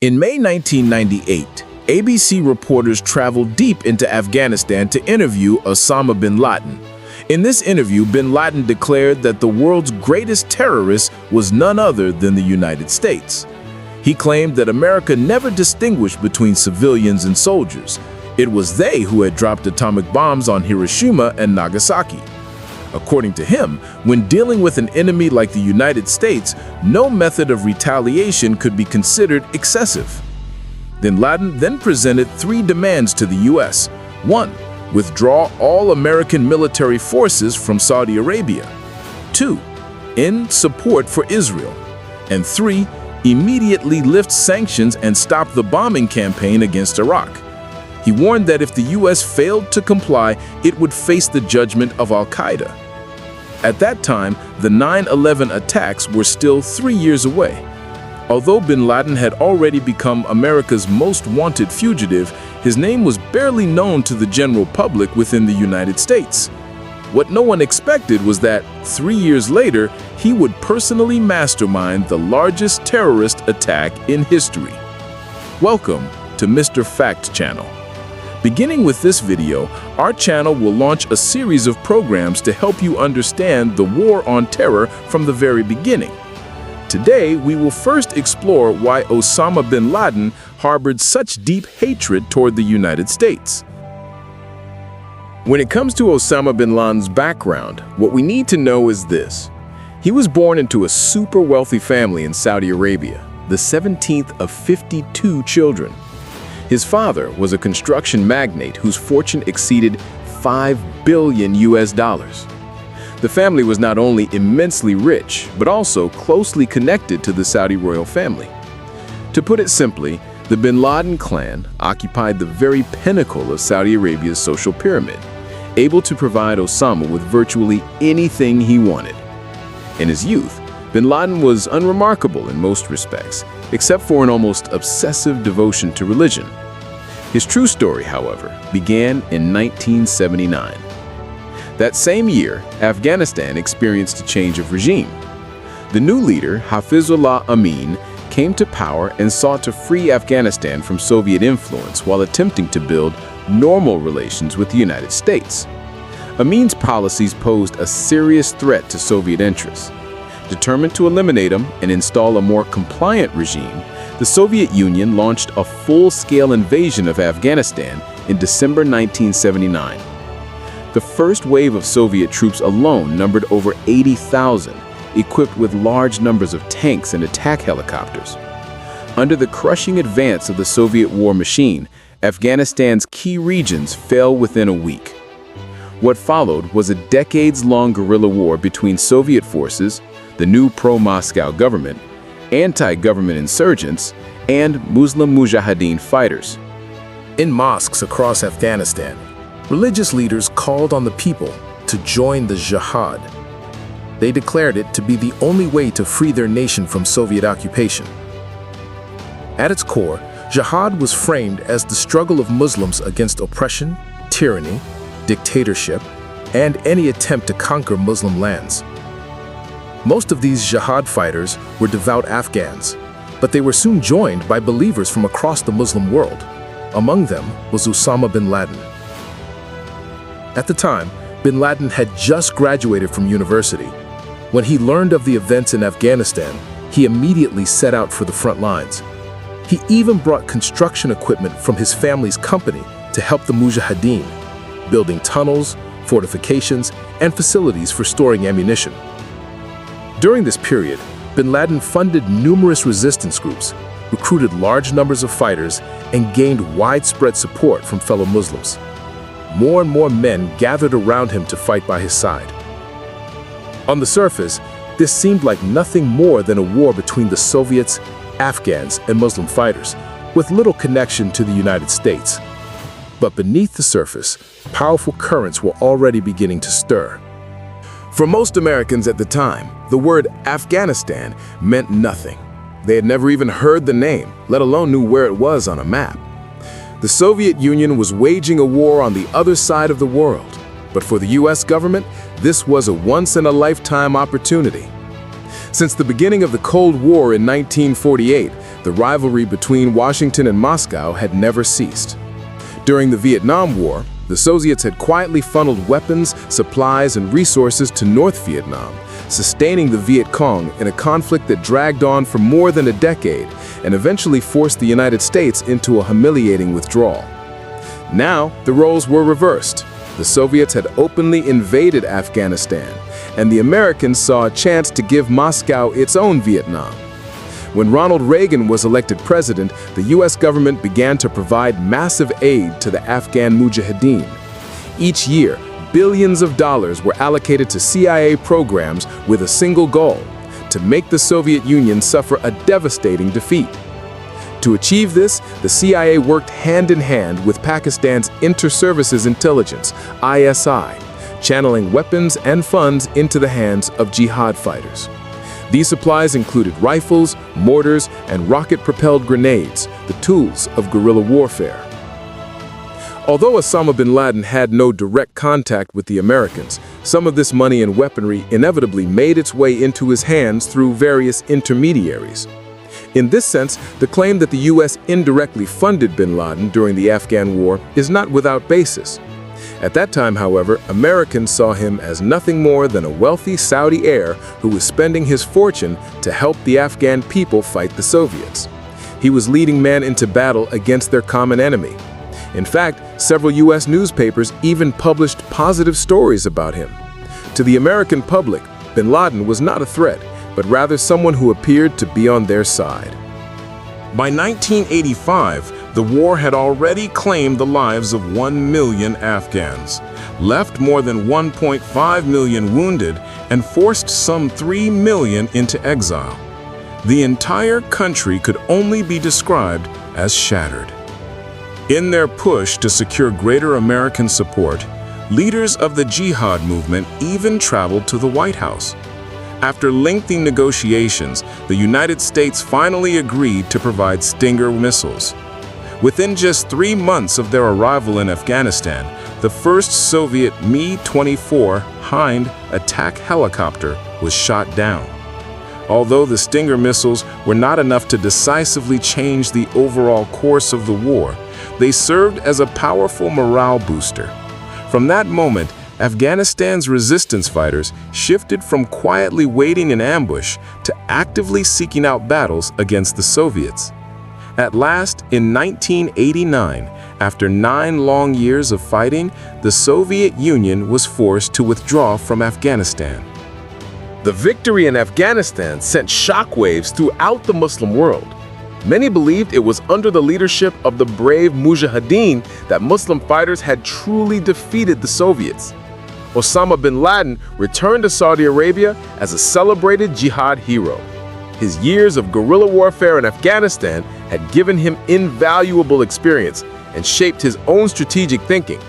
In May 1998, ABC reporters traveled deep into Afghanistan to interview Osama bin Laden. In this interview, bin Laden declared that the world's greatest terrorist was none other than the United States. He claimed that America never distinguished between civilians and soldiers. It was they who had dropped atomic bombs on Hiroshima and Nagasaki. According to him, when dealing with an enemy like the United States, no method of retaliation could be considered excessive. Bin Laden then presented three demands to the U.S. 1. Withdraw all American military forces from Saudi Arabia. 2. End support for Israel. And 3. Immediately lift sanctions and stop the bombing campaign against Iraq. He warned that if the U.S. failed to comply, it would face the judgment of Al-Qaeda. At that time, the 9/11 attacks were still 3 years away. Although bin Laden had already become America's most wanted fugitive, his name was barely known to the general public within the United States. What no one expected was that 3 years later, he would personally mastermind the largest terrorist attack in history. Welcome to Mr. Fact Channel. Beginning with this video, our channel will launch a series of programs to help you understand the war on terror from the very beginning. Today, we will first explore why Osama bin Laden harbored such deep hatred toward the United States. When it comes to Osama bin Laden's background, what we need to know is this. He was born into a super wealthy family in Saudi Arabia, the 17th of 52 children. His father was a construction magnate whose fortune exceeded $5 billion. The family was not only immensely rich, but also closely connected to the Saudi royal family. To put it simply, the bin Laden clan occupied the very pinnacle of Saudi Arabia's social pyramid, able to provide Osama with virtually anything he wanted. In his youth, bin Laden was unremarkable in most respects, except for an almost obsessive devotion to religion. His true story, however, began in 1979. That same year, Afghanistan experienced a change of regime. The new leader, Hafizullah Amin, came to power and sought to free Afghanistan from Soviet influence while attempting to build normal relations with the United States. Amin's policies posed a serious threat to Soviet interests. Determined to eliminate him and install a more compliant regime, the Soviet Union launched a full-scale invasion of Afghanistan in December 1979. The first wave of Soviet troops alone numbered over 80,000, equipped with large numbers of tanks and attack helicopters. Under the crushing advance of the Soviet war machine, Afghanistan's key regions fell within a week. What followed was a decades-long guerrilla war between Soviet forces, the new pro-Moscow government, anti-government insurgents, and Muslim Mujahideen fighters. In mosques across Afghanistan, religious leaders called on the people to join the jihad. They declared it to be the only way to free their nation from Soviet occupation. At its core, jihad was framed as the struggle of Muslims against oppression, tyranny, dictatorship, and any attempt to conquer Muslim lands. Most of these jihad fighters were devout Afghans, but they were soon joined by believers from across the Muslim world. Among them was Osama bin Laden. At the time, bin Laden had just graduated from university. When he learned of the events in Afghanistan, he immediately set out for the front lines. He even brought construction equipment from his family's company to help the Mujahideen, building tunnels, fortifications, and facilities for storing ammunition. During this period, bin Laden funded numerous resistance groups, recruited large numbers of fighters, and gained widespread support from fellow Muslims. More and more men gathered around him to fight by his side. On the surface, this seemed like nothing more than a war between the Soviets, Afghans, and Muslim fighters, with little connection to the United States. But beneath the surface, powerful currents were already beginning to stir. For most Americans at the time, the word Afghanistan meant nothing. They had never even heard the name, let alone knew where it was on a map. The Soviet Union was waging a war on the other side of the world, but for the US government, this was a once-in-a-lifetime opportunity. Since the beginning of the Cold War in 1948, The rivalry between Washington and Moscow had never ceased. During the Vietnam War, the Soviets had quietly funneled weapons, supplies, and resources to North Vietnam, sustaining the Viet Cong in a conflict that dragged on for more than a decade and eventually forced the United States into a humiliating withdrawal. Now, the roles were reversed. The Soviets had openly invaded Afghanistan, and the Americans saw a chance to give Moscow its own Vietnam. When Ronald Reagan was elected president, the U.S. government began to provide massive aid to the Afghan Mujahideen. Each year, billions of dollars were allocated to CIA programs with a single goal: to make the Soviet Union suffer a devastating defeat. To achieve this, the CIA worked hand-in-hand with Pakistan's Inter-Services Intelligence, ISI, channeling weapons and funds into the hands of jihad fighters. These supplies included rifles, mortars, and rocket-propelled grenades, the tools of guerrilla warfare. Although Osama bin Laden had no direct contact with the Americans, some of this money and weaponry inevitably made its way into his hands through various intermediaries. In this sense, the claim that the U.S. indirectly funded bin Laden during the Afghan war is not without basis. At that time, however, Americans saw him as nothing more than a wealthy Saudi heir who was spending his fortune to help the Afghan people fight the Soviets. He was leading men into battle against their common enemy. In fact, several U.S. newspapers even published positive stories about him. To the American public, bin Laden was not a threat, but rather someone who appeared to be on their side. By 1985, the war had already claimed the lives of 1 million Afghans, left more than 1.5 million wounded, and forced some 3 million into exile. The entire country could only be described as shattered. In their push to secure greater American support, leaders of the jihad movement even traveled to the White House. After lengthy negotiations, the United States finally agreed to provide Stinger missiles. Within just 3 months of their arrival in Afghanistan, the first Soviet Mi-24 Hind attack helicopter was shot down. Although the Stinger missiles were not enough to decisively change the overall course of the war, they served as a powerful morale booster. From that moment, Afghanistan's resistance fighters shifted from quietly waiting in ambush to actively seeking out battles against the Soviets. At last, in 1989, after 9 long years of fighting, the Soviet Union was forced to withdraw from Afghanistan. The victory in Afghanistan sent shockwaves throughout the Muslim world. Many believed it was under the leadership of the brave Mujahideen that Muslim fighters had truly defeated the Soviets. Osama bin Laden returned to Saudi Arabia as a celebrated jihad hero. His years of guerrilla warfare in Afghanistan had given him invaluable experience and shaped his own strategic thinking.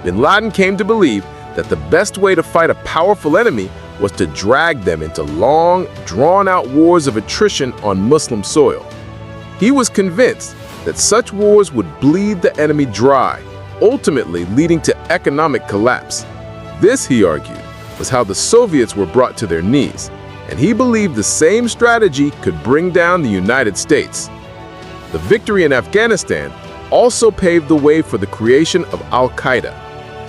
Bin Laden came to believe that the best way to fight a powerful enemy was to drag them into long, drawn-out wars of attrition on Muslim soil. He was convinced that such wars would bleed the enemy dry, ultimately leading to economic collapse. This, he argued, was how the Soviets were brought to their knees, and he believed the same strategy could bring down the United States. The victory in Afghanistan also paved the way for the creation of Al-Qaeda.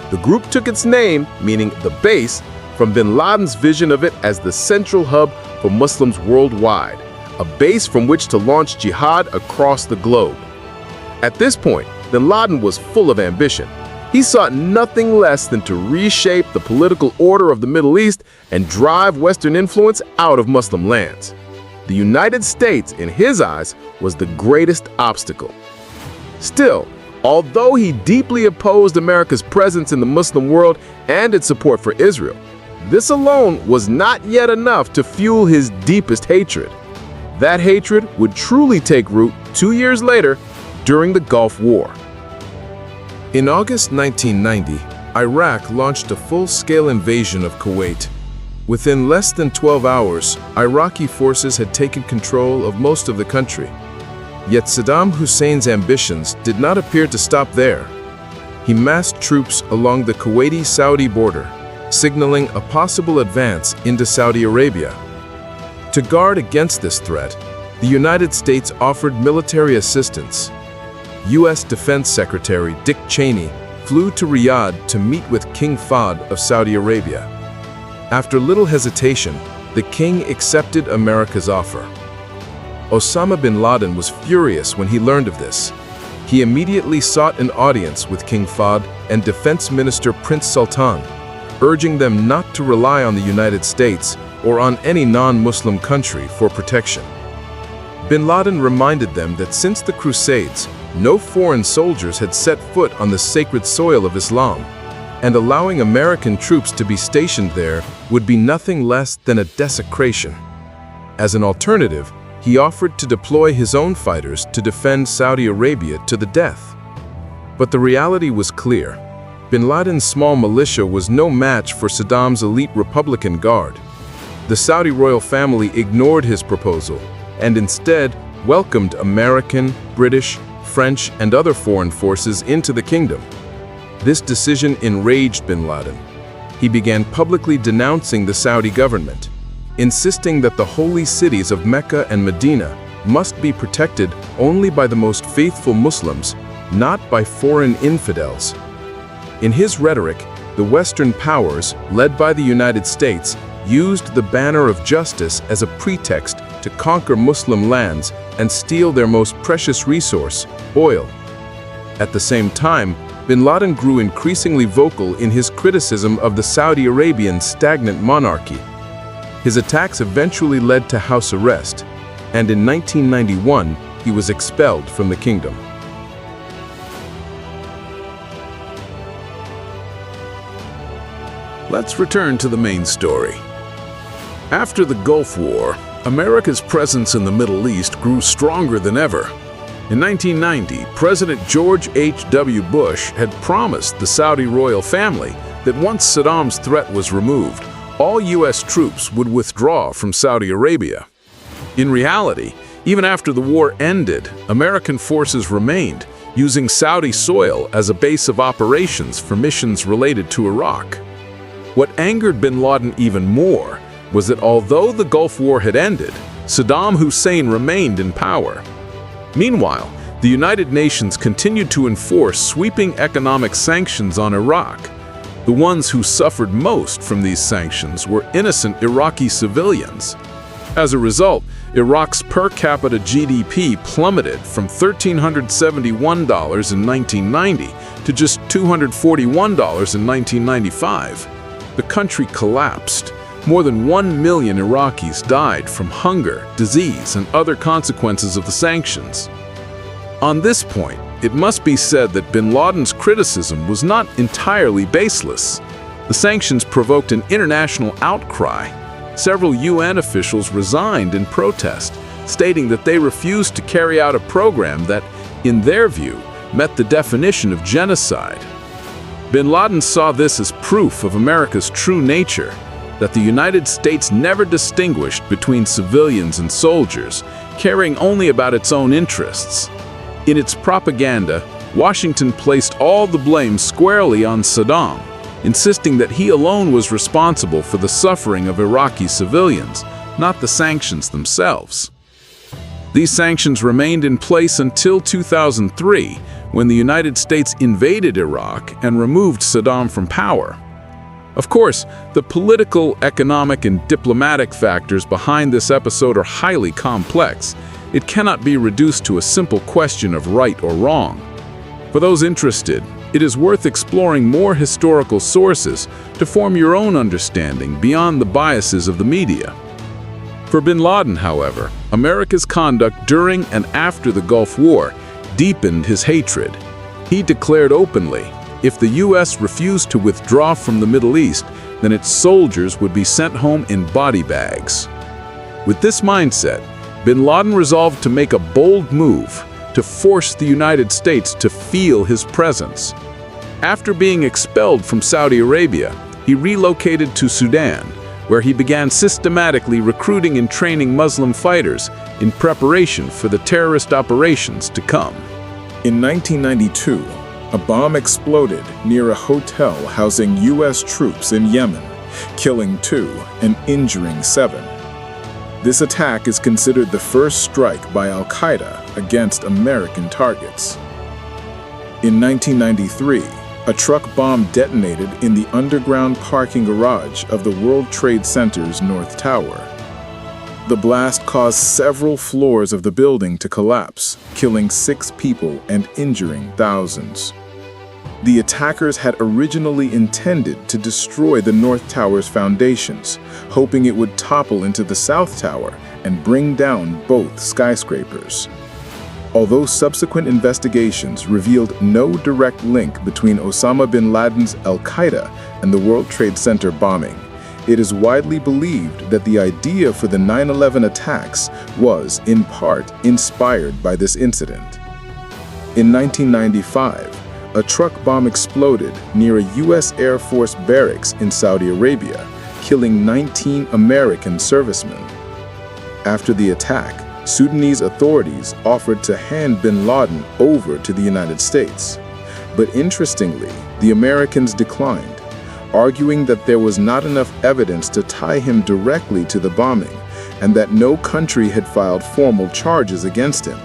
The group took its name, meaning the base, from bin Laden's vision of it as the central hub for Muslims worldwide, a base from which to launch jihad across the globe. At this point, bin Laden was full of ambition. He sought nothing less than to reshape the political order of the Middle East and drive Western influence out of Muslim lands. The United States, in his eyes, was the greatest obstacle. Still, although he deeply opposed America's presence in the Muslim world and its support for Israel, this alone was not yet enough to fuel his deepest hatred. That hatred would truly take root 2 years later during the Gulf War. In August 1990, Iraq launched a full-scale invasion of Kuwait. Within less than 12 hours, Iraqi forces had taken control of most of the country. Yet Saddam Hussein's ambitions did not appear to stop there. He massed troops along the Kuwaiti-Saudi border, signaling a possible advance into Saudi Arabia. To guard against this threat, The United States offered military assistance. U.S. Defense Secretary Dick Cheney flew to Riyadh to meet with King Fahd of Saudi Arabia. After little hesitation, the king accepted America's offer. Osama bin Laden was furious when he learned of this. He immediately sought an audience with King Fahd and Defense Minister Prince Sultan, urging them not to rely on the United States or on any non-Muslim country for protection. Bin Laden reminded them that since the Crusades, no foreign soldiers had set foot on the sacred soil of Islam, and allowing American troops to be stationed there would be nothing less than a desecration. As an alternative, he offered to deploy his own fighters to defend Saudi Arabia to the death. But the reality was clear. Bin Laden's small militia was no match for Saddam's elite Republican Guard. The Saudi royal family ignored his proposal and instead welcomed American, British, French, and other foreign forces into the kingdom. This decision enraged bin Laden. He began publicly denouncing the Saudi government, insisting that the holy cities of Mecca and Medina must be protected only by the most faithful Muslims, not by foreign infidels. In his rhetoric, the Western powers, led by the United States, used the banner of justice as a pretext to conquer Muslim lands and steal their most precious resource, oil. At the same time, bin Laden grew increasingly vocal in his criticism of the Saudi Arabian stagnant monarchy. His attacks eventually led to house arrest, and in 1991, he was expelled from the kingdom. Let's return to the main story. After the Gulf War, America's presence in the Middle East grew stronger than ever. In 1990, President George H.W. Bush had promised the Saudi royal family that once Saddam's threat was removed, all U.S. troops would withdraw from Saudi Arabia. In reality, even after the war ended, American forces remained, using Saudi soil as a base of operations for missions related to Iraq. What angered bin Laden even more was that although the Gulf War had ended, Saddam Hussein remained in power. Meanwhile, the United Nations continued to enforce sweeping economic sanctions on Iraq. The ones who suffered most from these sanctions were innocent Iraqi civilians. As a result, Iraq's per capita GDP plummeted from $1,371 in 1990 to just $241 in 1995. The country collapsed. More than 1 million Iraqis died from hunger, disease, and other consequences of the sanctions. On this point, it must be said that bin Laden's criticism was not entirely baseless. The sanctions provoked an international outcry. Several UN officials resigned in protest, stating that they refused to carry out a program that, in their view, met the definition of genocide. Bin Laden saw this as proof of America's true nature, that the United States never distinguished between civilians and soldiers, caring only about its own interests. In its propaganda, Washington placed all the blame squarely on Saddam, insisting that he alone was responsible for the suffering of Iraqi civilians, not the sanctions themselves. These sanctions remained in place until 2003, when the United States invaded Iraq and removed Saddam from power. Of course, the political, economic, and diplomatic factors behind this episode are highly complex. It cannot be reduced to a simple question of right or wrong. For those interested, it is worth exploring more historical sources to form your own understanding beyond the biases of the media. For bin Laden, however, America's conduct during and after the Gulf War deepened his hatred. He declared openly, if the U.S. refused to withdraw from the Middle East, then its soldiers would be sent home in body bags. With this mindset, bin Laden resolved to make a bold move to force the United States to feel his presence. After being expelled from Saudi Arabia, he relocated to Sudan, where he began systematically recruiting and training Muslim fighters in preparation for the terrorist operations to come. In 1992, a bomb exploded near a hotel housing U.S. troops in Yemen, killing 2 and injuring 7. This attack is considered the first strike by Al-Qaeda against American targets. In 1993, a truck bomb detonated in the underground parking garage of the World Trade Center's North Tower. The blast caused several floors of the building to collapse, killing 6 people and injuring thousands. The attackers had originally intended to destroy the North Tower's foundations, hoping it would topple into the South Tower and bring down both skyscrapers. Although subsequent investigations revealed no direct link between Osama bin Laden's Al-Qaeda and the World Trade Center bombing, it is widely believed that the idea for the 9/11 attacks was, in part, inspired by this incident. In 1995, a truck bomb exploded near a U.S. Air Force barracks in Saudi Arabia, killing 19 American servicemen. After the attack, Sudanese authorities offered to hand bin Laden over to the United States. But interestingly, the Americans declined, arguing that there was not enough evidence to tie him directly to the bombing and that no country had filed formal charges against him.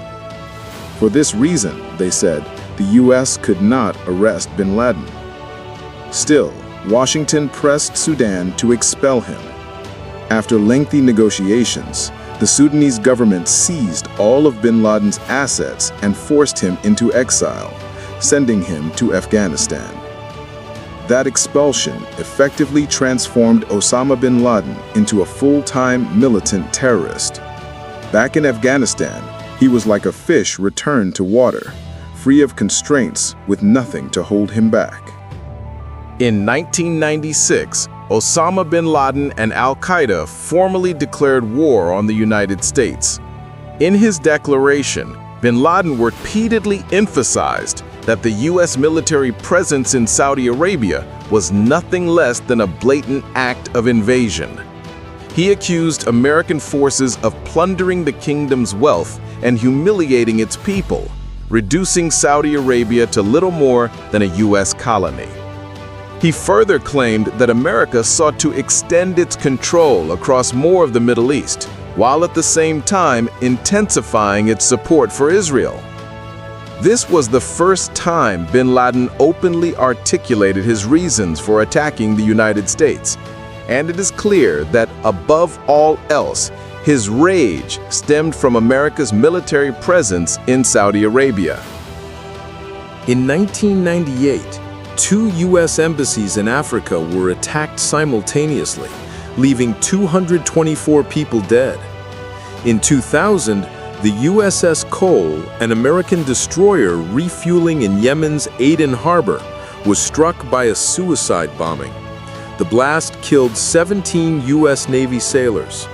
For this reason, they said, the U.S. could not arrest bin Laden. Still, Washington pressed Sudan to expel him. After lengthy negotiations, the Sudanese government seized all of bin Laden's assets and forced him into exile, sending him to Afghanistan. That expulsion effectively transformed Osama bin Laden into a full-time militant terrorist. Back in Afghanistan, he was like a fish returned to water, free of constraints with nothing to hold him back. In 1996, Osama bin Laden and Al-Qaeda formally declared war on the United States. In his declaration, bin Laden repeatedly emphasized that the U.S. military presence in Saudi Arabia was nothing less than a blatant act of invasion. He accused American forces of plundering the kingdom's wealth and humiliating its people, reducing Saudi Arabia to little more than a U.S. colony. He further claimed that America sought to extend its control across more of the Middle East, while at the same time intensifying its support for Israel. This was the first time bin Laden openly articulated his reasons for attacking the United States, and it is clear that, above all else, his rage stemmed from America's military presence in Saudi Arabia. In 1998, 2 U.S. embassies in Africa were attacked simultaneously, leaving 224 people dead. In 2000, the USS Cole, an American destroyer refueling in Yemen's Aden Harbor, was struck by a suicide bombing. The blast killed 17 U.S. Navy sailors.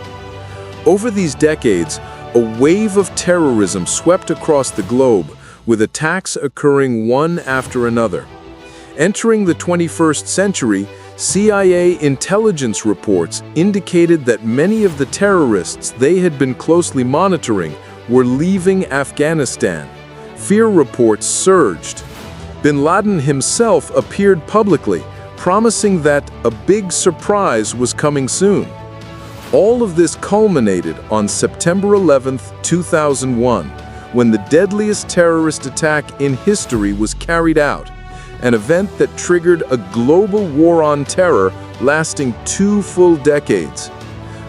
Over these decades, a wave of terrorism swept across the globe, with attacks occurring one after another. Entering the 21st century, CIA intelligence reports indicated that many of the terrorists they had been closely monitoring were leaving Afghanistan. Fear reports surged. Bin Laden himself appeared publicly, promising that a big surprise was coming soon. All of this culminated on September 11, 2001, when the deadliest terrorist attack in history was carried out, an event that triggered a global war on terror lasting 2 full decades.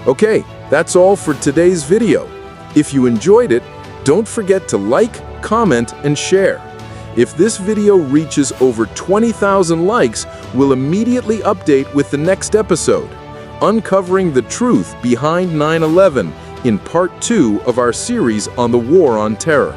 Okay, that's all for today's video. If you enjoyed it, don't forget to like, comment, and share. If this video reaches over 20,000 likes, we'll immediately update with the next episode, uncovering the truth behind 9/11 in part 2 of our series on the War on Terror.